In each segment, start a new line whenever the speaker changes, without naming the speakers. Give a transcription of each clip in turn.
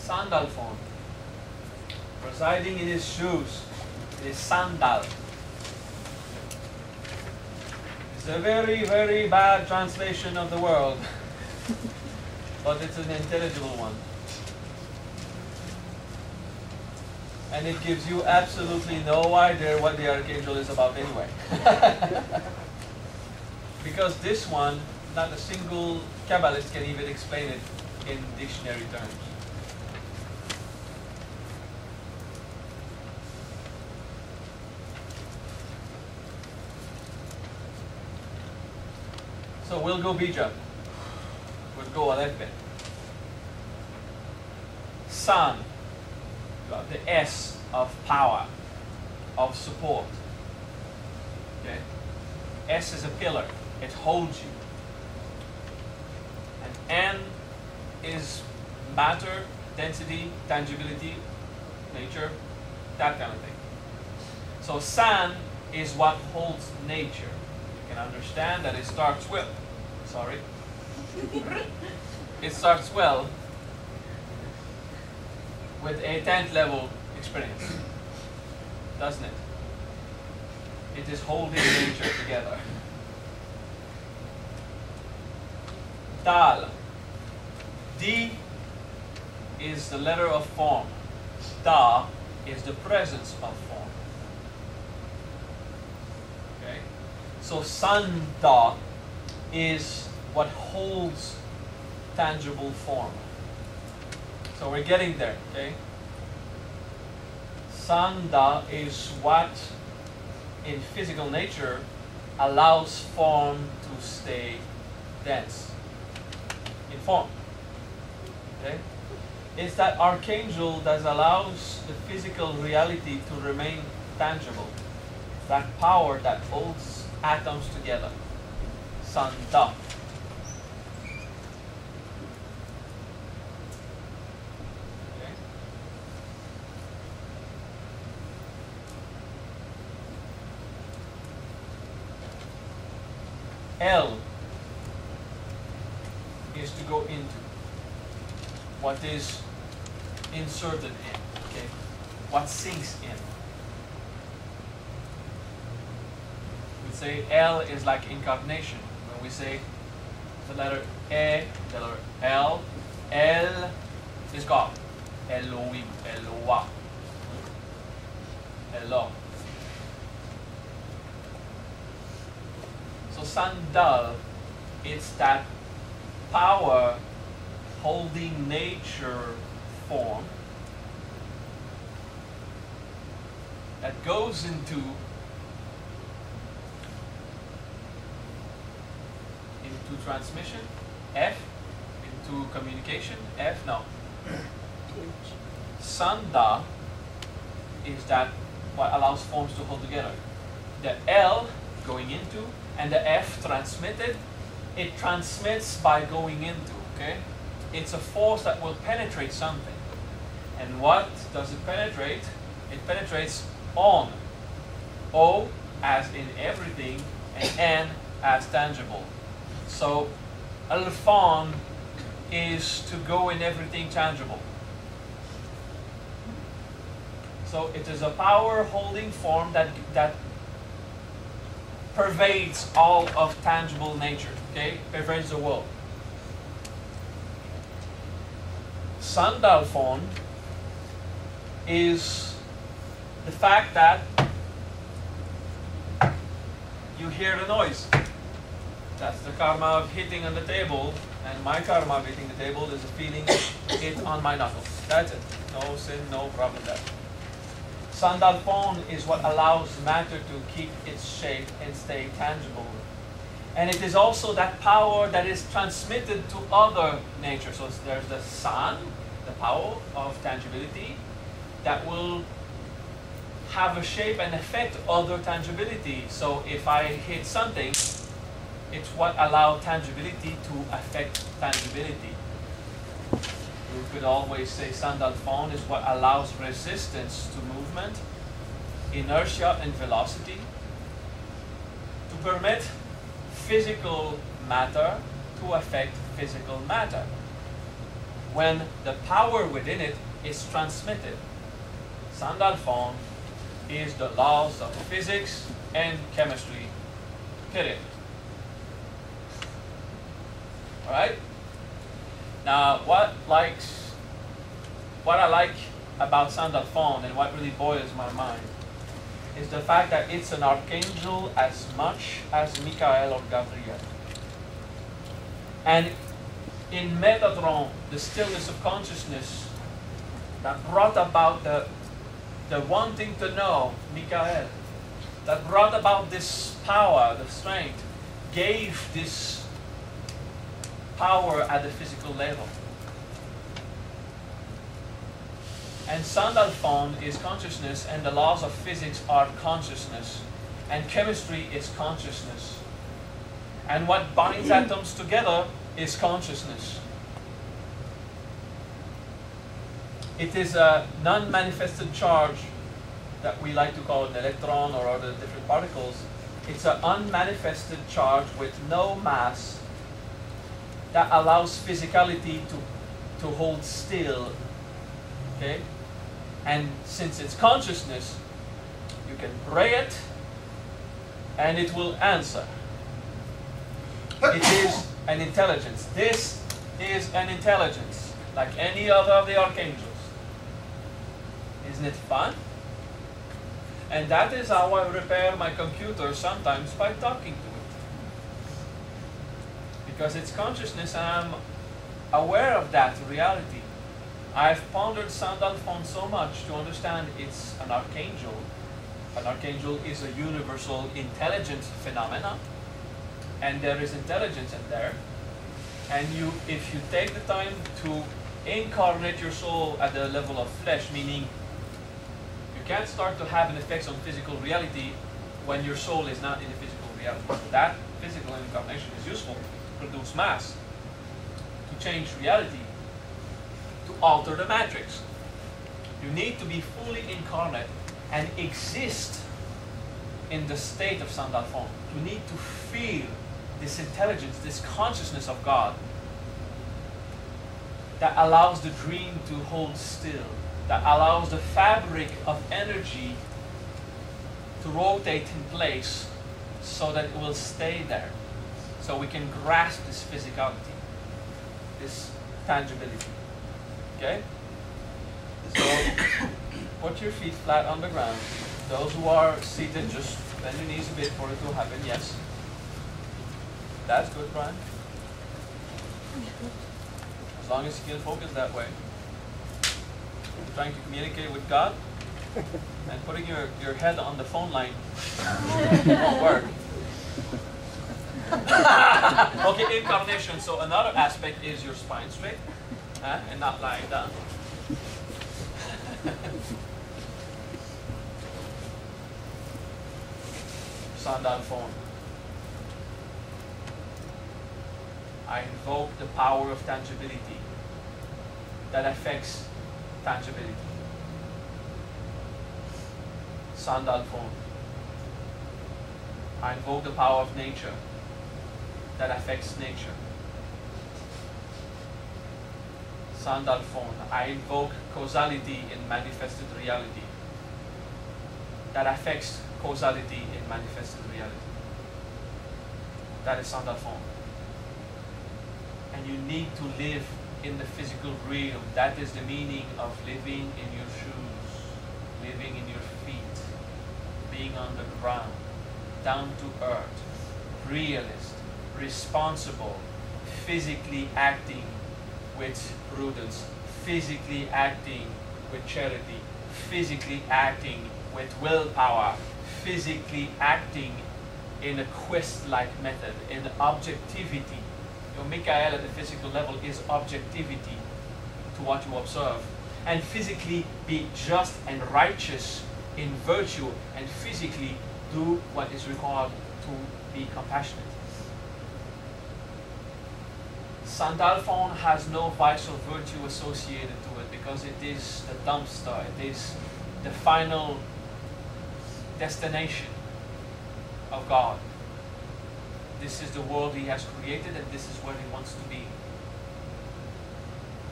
Sandalphon, residing in his shoes, his sandal. It's a very, very bad translation of the word, but it's an intelligible one. And it gives you absolutely no idea what the archangel is about anyway. Because this one, not a single Kabbalist can even explain it in dictionary terms. So we'll go bija. We'll go Aleph. San, the S of power, of support. Okay? S is a pillar. It holds you. And N is matter, density, tangibility, nature, that kind of thing. So San is what holds nature. You can understand that it starts well. Sorry. It starts well with a 10th level experience, doesn't it? It is holding nature together. Dal. D is the letter of form. Da is the presence of form. Okay? So Sanda is what holds tangible form. So we're getting there, okay? Sanda is what in physical nature allows form to stay dense in form. Okay? It's that archangel that allows the physical reality to remain tangible. That power that holds atoms together. Sanda. Okay? L is to go into. What is inserted in, okay? What sinks in. We say L is like incarnation. When we say the letter E, the letter L, L is God. Elohim, Eloah, Elo. So Sandal, it's that power holding nature form that goes into transmission, F, into communication, F, no. Sanda is that what allows forms to hold together. The L going into and the F transmitted, it transmits by going into, okay? It's a force that will penetrate something. And what does it penetrate? It penetrates on. O as in everything, and N as tangible. So Alphon is to go in everything tangible. So it is a power holding form that pervades all of tangible nature, okay? Pervades the world. Sandalphon is the fact that you hear the noise. That's the karma of hitting on the table, and my karma of hitting the table is a feeling it on my knuckles. That's it. No sin, no problem there. Sandalphon is what allows matter to keep its shape and stay tangible. And it is also that power that is transmitted to other nature. So there's the sun, the power of tangibility, that will have a shape and affect other tangibility. So if I hit something, it's what allows tangibility to affect tangibility. We could always say Sandalphon is what allows resistance to movement, inertia and velocity, to permit physical matter to affect physical matter. when the power within it is transmitted. Sandalphon is the laws of physics and chemistry, period. Alright? Now, what I like about Sandalphon and what really boils my mind is the fact that it's an archangel as much as Michael or Gabriel. And in Metatron, the stillness of consciousness that brought about the wanting to know, Michael, that brought about this power, the strength, gave this power at the physical level. And Sandalphon is consciousness, and the laws of physics are consciousness, and chemistry is consciousness. And what binds atoms together is consciousness. It is a non-manifested charge that we like to call an electron or other different particles. It's an unmanifested charge with no mass that allows physicality to hold still. Okay? And since it's consciousness, you can pray it and it will answer. It is an intelligence. This is an intelligence, like any other of the archangels. Isn't it fun? And that is how I repair my computer sometimes, by talking to it. Because it's consciousness and I'm aware of that reality. I've pondered Sandalphon so much to understand it's an archangel. An archangel is a universal intelligent phenomena, and there is intelligence in there. And if you take the time to incarnate your soul at the level of flesh, meaning you can't start to have an effect on physical reality when your soul is not in the physical reality. So that physical incarnation is useful to produce mass, to change reality, to alter the matrix. You need to be fully incarnate and exist in the state of Sandalphon. You need to feel this intelligence, this consciousness of God that allows the dream to hold still, that allows the fabric of energy to rotate in place so that it will stay there, so we can grasp this physicality, this tangibility. Okay? So, put your feet flat on the ground. Those who are seated, just bend your knees a bit for it to happen. Yes? That's good, Brian. As long as you can focus that way. You're trying to communicate with God, and putting your head on the phone line won't work. Okay, incarnation. So another aspect is your spine straight, and not lying down. Sandalphon. I invoke the power of tangibility that affects tangibility. Sandalphon. I invoke the power of nature that affects nature. Sandalphon. I invoke causality in manifested reality that affects causality in manifested reality. That is Sandalphon. And you need to live in the physical realm. That is the meaning of living in your shoes, living in your feet, being on the ground, down to earth, realist, responsible, physically acting with prudence, physically acting with charity, physically acting with willpower, physically acting in a quest-like method, in objectivity. Your Michael at the physical level is objectivity to what you observe. And physically be just and righteous in virtue, and physically do what is required to be compassionate. Sandalphon has no vice or virtue associated to it because it is the dumpster, it is the final destination of God. This is the world He has created, and this is where He wants to be.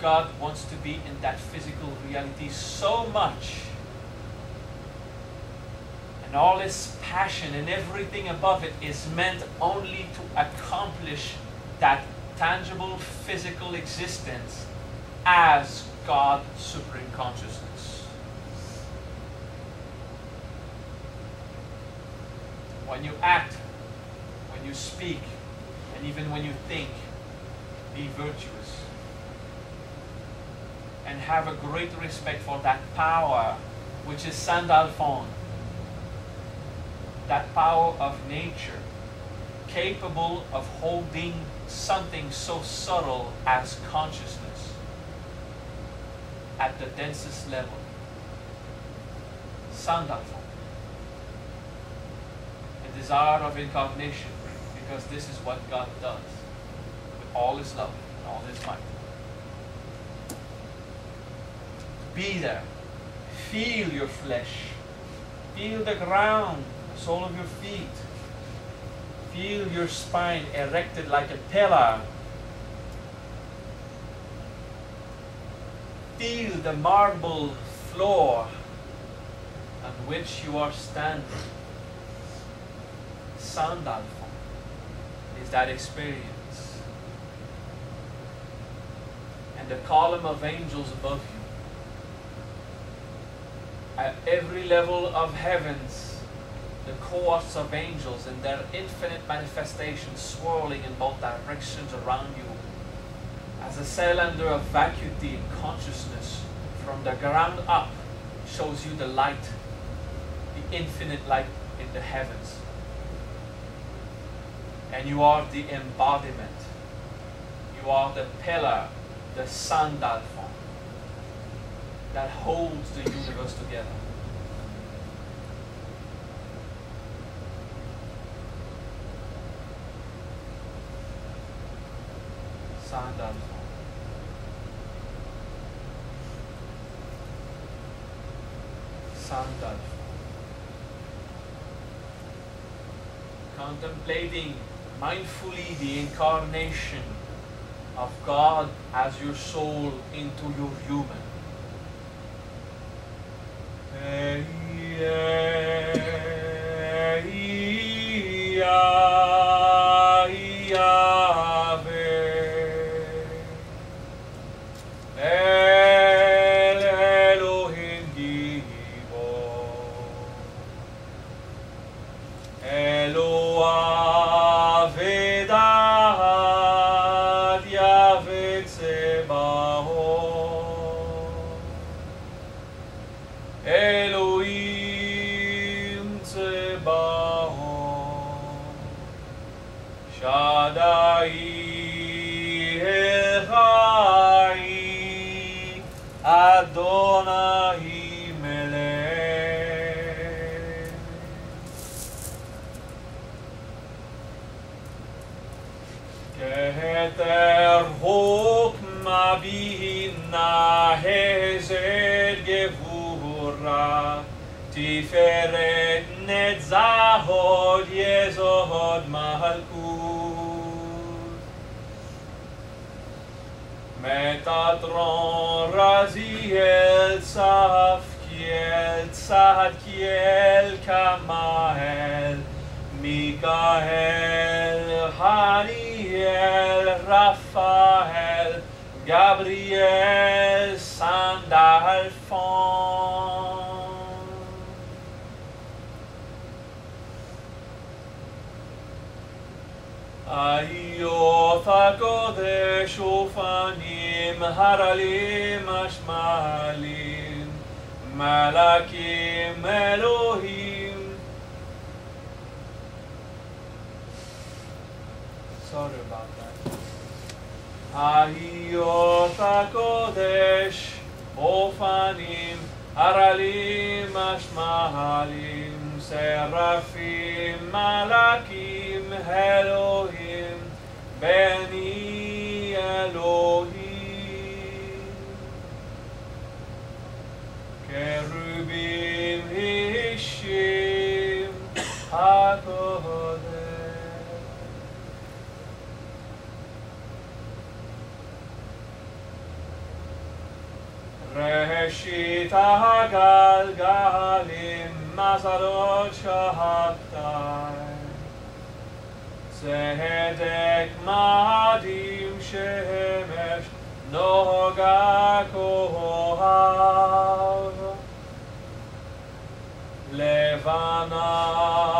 God wants to be in that physical reality so much. And all His passion and everything above it is meant only to accomplish that tangible physical existence as God Supreme Consciousness. When you act, when you speak, and even when you think, be virtuous. And have a great respect for that power, which is Sandalphon. That power of nature, capable of holding something so subtle as consciousness at the densest level. Sandalphon. The desire of incarnation, because this is what God does with all His love and all His might. Be there. Feel your flesh. Feel the ground, the sole of your feet. Feel your spine erected like a pillar. Feel the marble floor on which you are standing. Sandalphon is that experience. And the column of angels above you. At every level of heavens, the cohorts of angels and their infinite manifestations swirling in both directions around you, as a cylinder of vacuity and consciousness from the ground up shows you the light, the infinite light in the heavens. And you are the embodiment. You are the pillar, the Sandalphon, that holds the universe together. Sandalphon. Sandalphon. Contemplating mindfully the incarnation of God as your soul into your human. Tiferet netzahod yezod malkut Metatron raziel saf kiel tzad kiel kamael Mikael Haniel Raphael Gabriel Sandalphon. Ayot HaKodesh Ufanim Haralim Ashmalim Malakim Elohim. Sorry about that. Ayot HaKodesh Ufanim Haralim Ashmalim Seraphim Malakim Elohim Beni Elohim Kerubim Hishim HaKodesh. הגלגלים מסעדות שבתאי צדק מדהים שמש נוגה כוכב לבנה